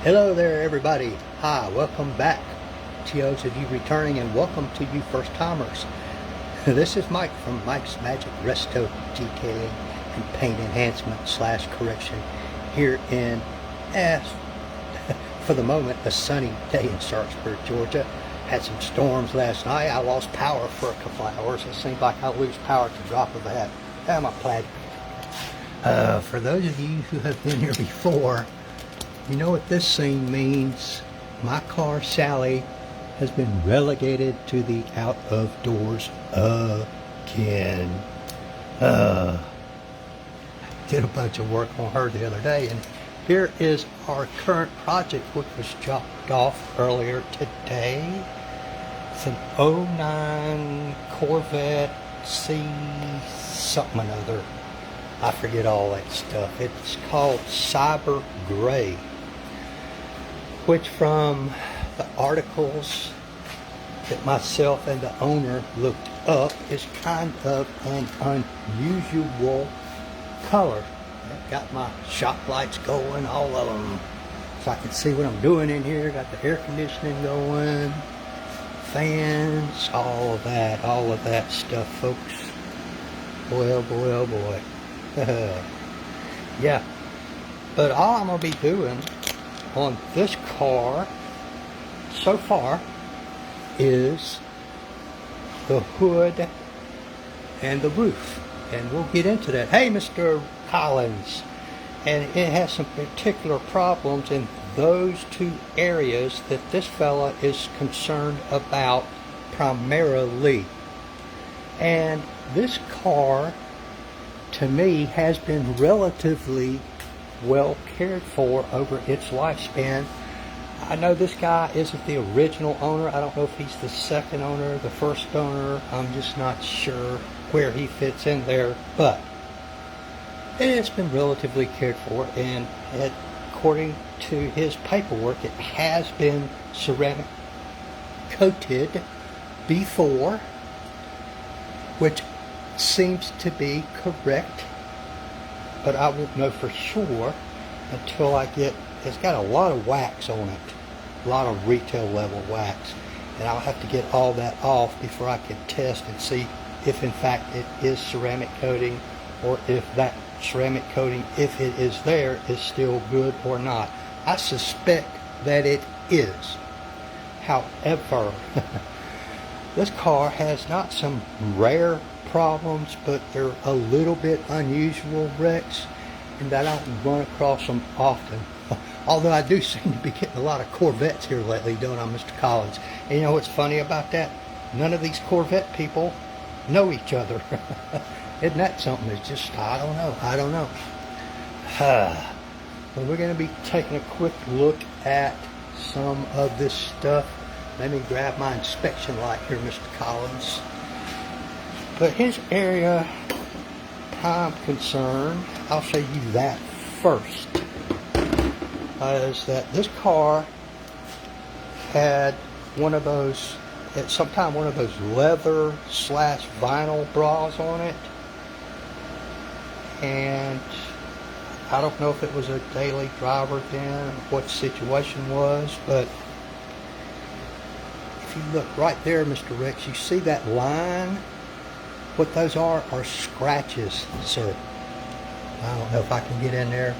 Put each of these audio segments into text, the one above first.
Hello there everybody. Hi, welcome back to those of you returning, and welcome to you first timers. This is Mike from Mike's Magic Resto Detailing and Paint Enhancement / Correction here in, for the moment, a sunny day in Sharpsburg, Georgia. Had some storms last night. I lost power for a couple hours. It seems like I lose power at the drop of a hat. I'm a plaid. For those of you who have been here before, you know what this scene means. My car, Sally, has been relegated to the out of doors again. Did a bunch of work on her the other day, and here is our current project, which was dropped off earlier today. It's an '09 Corvette C something or other. I forget all that stuff. It's called Cyber Gray, which from the articles that myself and the owner looked up is kind of an unusual color. I've got my shop lights going, all of them, so I can see what I'm doing in here. Got the air conditioning going, fans, all of that stuff, folks. Boy, oh boy, oh boy. Yeah, but all I'm going to be doing on this car so far is the hood and the roof, and we'll get into that. Hey, Mr. Collins, and it has some particular problems in those two areas that this fella is concerned about primarily. And this car, to me, has been relatively well cared for over its lifespan. I know this guy isn't the original owner. I don't know if he's the second owner, the first owner. I'm just not sure where he fits in there, but it's been relatively cared for, and according to his paperwork, it has been ceramic coated before, which seems to be correct, but I won't know for sure until I get, it's got a lot of wax on it, a lot of retail level wax, and I'll have to get all that off before I can test and see if in fact it is ceramic coating, or if that ceramic coating, if it is there, is still good or not. I suspect that it is. However, this car has not some rare problems, but they're a little bit unusual wrecks, and I don't run across them often. Although I do seem to be getting a lot of Corvettes here lately, don't I, Mr. Collins? And you know what's funny about that? None of these Corvette people know each other. Isn't that something? It's just, I don't know. Well, we're going to be taking a quick look at some of this stuff. Let me grab my inspection light here, Mr. Collins. But his area I'm concerned, I'll show you that first, is that this car had one of those, at some time, one of those leather / vinyl bras on it. And I don't know if it was a daily driver then, what the situation was, but if you look right there, Mr. Rex, you see that line? What those are scratches, sir. I don't know if I can get in there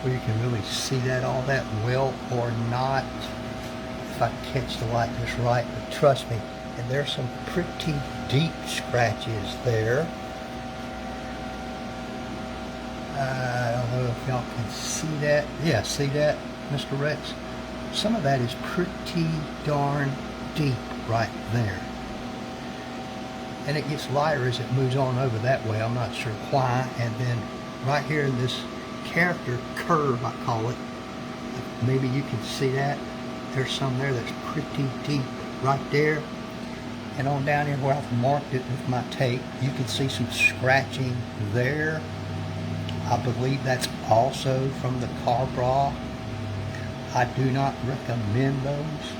where you can really see that all that well or not, if I catch the light just right, but trust me, and there's some pretty deep scratches there. I don't know if y'all can see that. Yeah, see that, Mr. Rex? Some of that is pretty darn deep right there. And it gets lighter as it moves on over that way. I'm not sure why. And then right here in this character curve, I call it, maybe you can see that. There's some there that's pretty deep right there. And on down here where I've marked it with my tape, you can see some scratching there. I believe that's also from the car bra. I do not recommend those,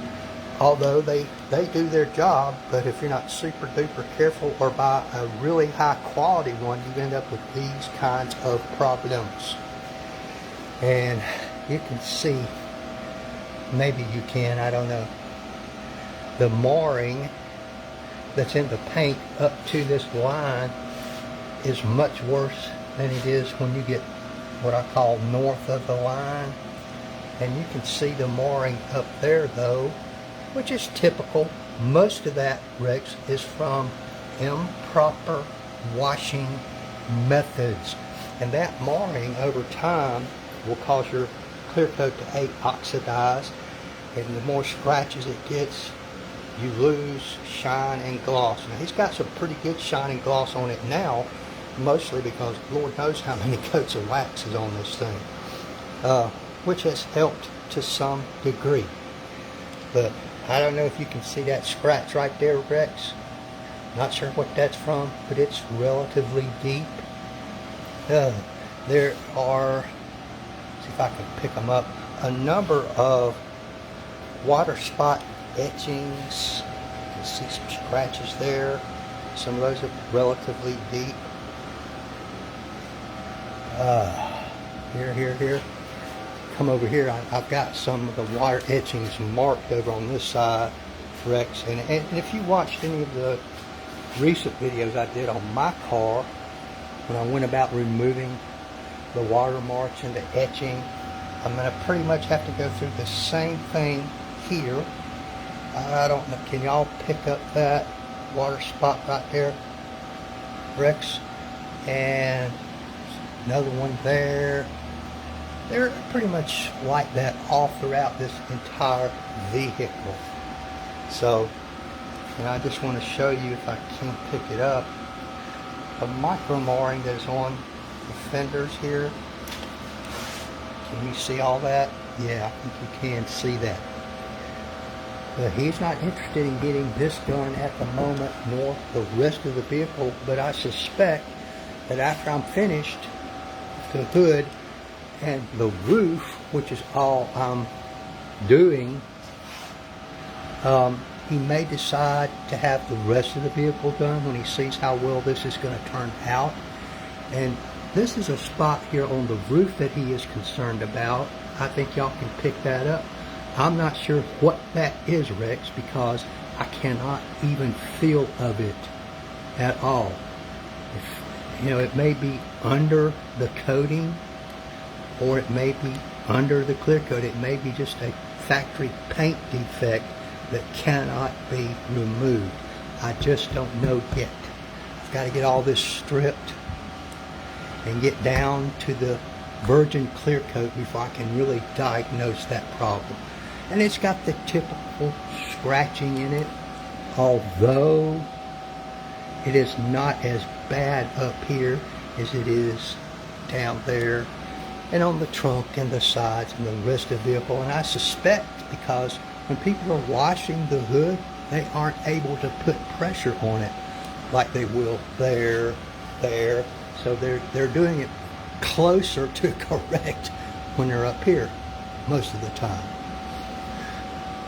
although they do their job, but if you're not super duper careful or buy a really high quality one, you end up with these kinds of problems. And you can see maybe you can, I don't know. The marring that's in the paint up to this line is much worse than it is when you get what I call north of the line. And you can see the marring up there though, which is typical. Most of that, Rex, is from improper washing methods. And that marring over time will cause your clear coat to oxidize. And the more scratches it gets, you lose shine and gloss. Now he's got some pretty good shine and gloss on it now, mostly because Lord knows how many coats of wax is on this thing, which has helped to some degree. But I don't know if you can see that scratch right there, Rex. Not sure what that's from, but it's relatively deep. There are, see if I can pick them up, a number of water spot etchings. You can see some scratches there. Some of those are relatively deep. Here. Come over here. I've got some of the water etchings marked over on this side, Rex. And if you watched any of the recent videos I did on my car, when I went about removing the watermarks and the etching, I'm going to pretty much have to go through the same thing here. I don't know, can y'all pick up that water spot right there, Rex? And another one there. They're pretty much like that all throughout this entire vehicle. So, and I just want to show you, if I can pick it up, the micro marring that's on the fenders here. Can you see all that? Yeah, I think you can see that. But he's not interested in getting this done at the moment, nor the rest of the vehicle, but I suspect that after I'm finished, the hood and the roof, which is all I'm doing, he may decide to have the rest of the vehicle done when he sees how well this is going to turn out. And this is a spot here on the roof that he is concerned about. I think y'all can pick that up. I'm not sure what that is, Rex, because I cannot even feel of it at all. You know, it may be under the coating, or it may be under the clear coat. It may be just a factory paint defect that cannot be removed. I just don't know yet. I've got to get all this stripped and get down to the virgin clear coat before I can really diagnose that problem. And it's got the typical scratching in it, although it is not as bad up here as it is down there and on the trunk and the sides and the rest of the vehicle. And I suspect because when people are washing the hood, they aren't able to put pressure on it like they will there. So they're doing it closer to correct when they're up here most of the time.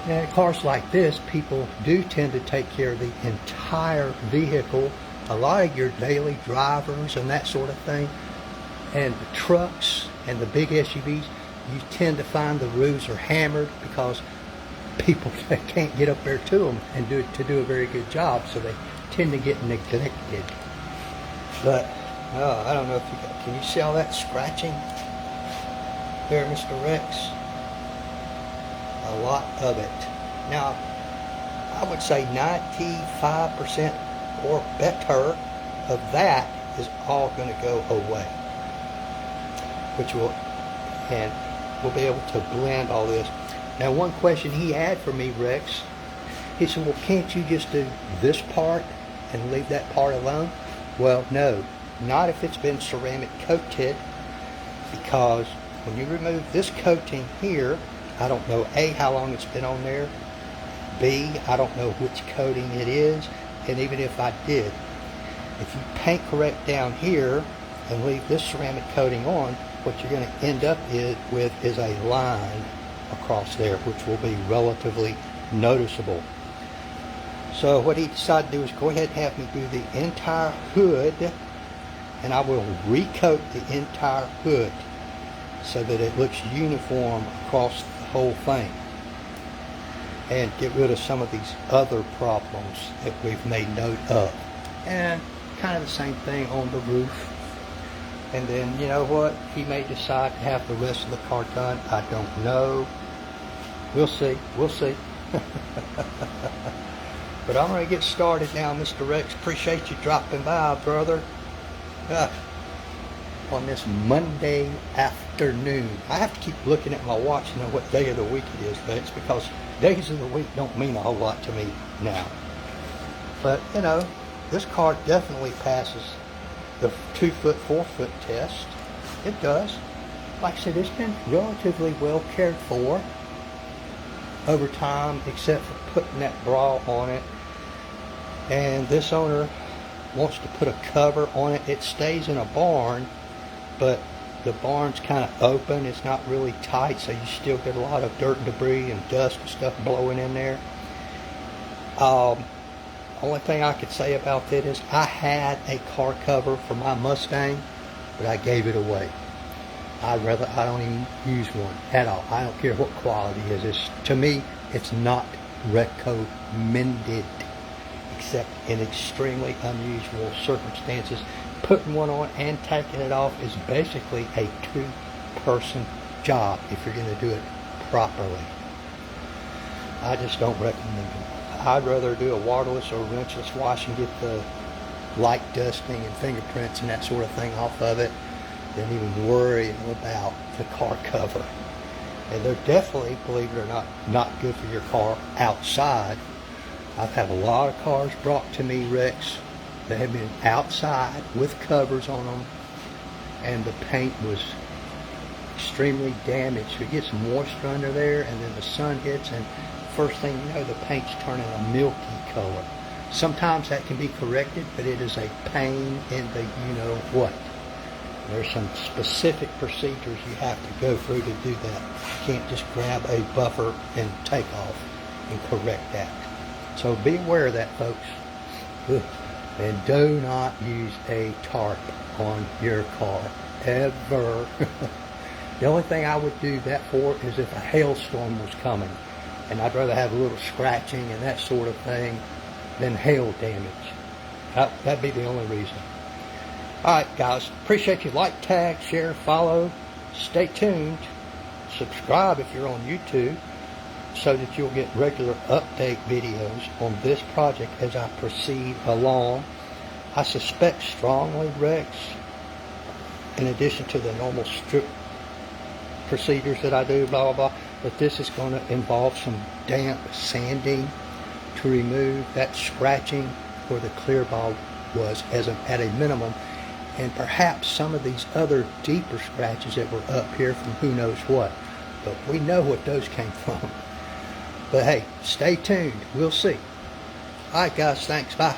Now, in cars like this, people do tend to take care of the entire vehicle. A lot of your daily drivers and that sort of thing, and the trucks and the big SUVs, you tend to find the roofs are hammered because people can't get up there to them and do a very good job, so they tend to get neglected. But I don't know if you can you see all that scratching there, Mr. Rex? A lot of it. Now, I would say 95% or better of that is all going to go away, and we'll be able to blend all this. Now, one question he had for me, Rex, he said, well, can't you just do this part and leave that part alone? Well, no, not if it's been ceramic coated, because when you remove this coating here, I don't know A, how long it's been on there, B, I don't know which coating it is, and even if I did, if you paint correct down here and leave this ceramic coating on, what you're going to end up with is a line across there, which will be relatively noticeable. So what he decided to do is go ahead and have me do the entire hood, and I will recoat the entire hood so that it looks uniform across the whole thing. and get rid of some of these other problems that we've made note of. And kind of the same thing on the roof. And then, you know what, he may decide to have the rest of the car done. I don't know. We'll see. We'll see. But I'm going to get started now, Mr. Rex. Appreciate you dropping by, brother. On this Monday afternoon. I have to keep looking at my watch to know what day of the week it is, Rex, because days of the week don't mean a whole lot to me now. But, you know, this car definitely passes the 2-foot, 4-foot test. It does. Like I said, it's been relatively well cared for over time, except for putting that bra on it. And this owner wants to put a cover on it. It stays in a barn, but the barn's kind of open. It's not really tight, so you still get a lot of dirt and debris and dust and stuff blowing in there. Only thing I could say about that is I had a car cover for my Mustang, but I gave it away. I don't even use one at all. I don't care what quality it is. To me, it's not recommended, except in extremely unusual circumstances. Putting one on and taking it off is basically a two-person job if you're going to do it properly. I just don't recommend it. I'd rather do a waterless or wrenchless wash and get the light dusting and fingerprints and that sort of thing off of it than even worry about the car cover. And they're definitely, believe it or not good for your car outside. I've had a lot of cars brought to me, Rex, that have been outside with covers on them, and the paint was extremely damaged. It gets moisture under there, and then the sun hits, and first thing you know, the paint's turning a milky color. Sometimes that can be corrected, but it is a pain in the you-know-what. There's some specific procedures you have to go through to do that. You can't just grab a buffer and take off and correct that. So be aware of that, folks. Ugh. And do not use a tarp on your car, ever. The only thing I would do that for is if a hailstorm was coming, and I'd rather have a little scratching and that sort of thing than hail damage. That'd be the only reason. Alright guys, appreciate you. Like, tag, share, follow. Stay tuned. Subscribe if you're on YouTube, so that you'll get regular update videos on this project as I proceed along. I suspect strongly, Rex, in addition to the normal strip procedures that I do, blah, blah, blah, that this is going to involve some damp sanding to remove that scratching where the clear ball was at a minimum, and perhaps some of these other deeper scratches that were up here from who knows what. But we know what those came from. But hey, stay tuned. We'll see. All right, guys. Thanks. Bye.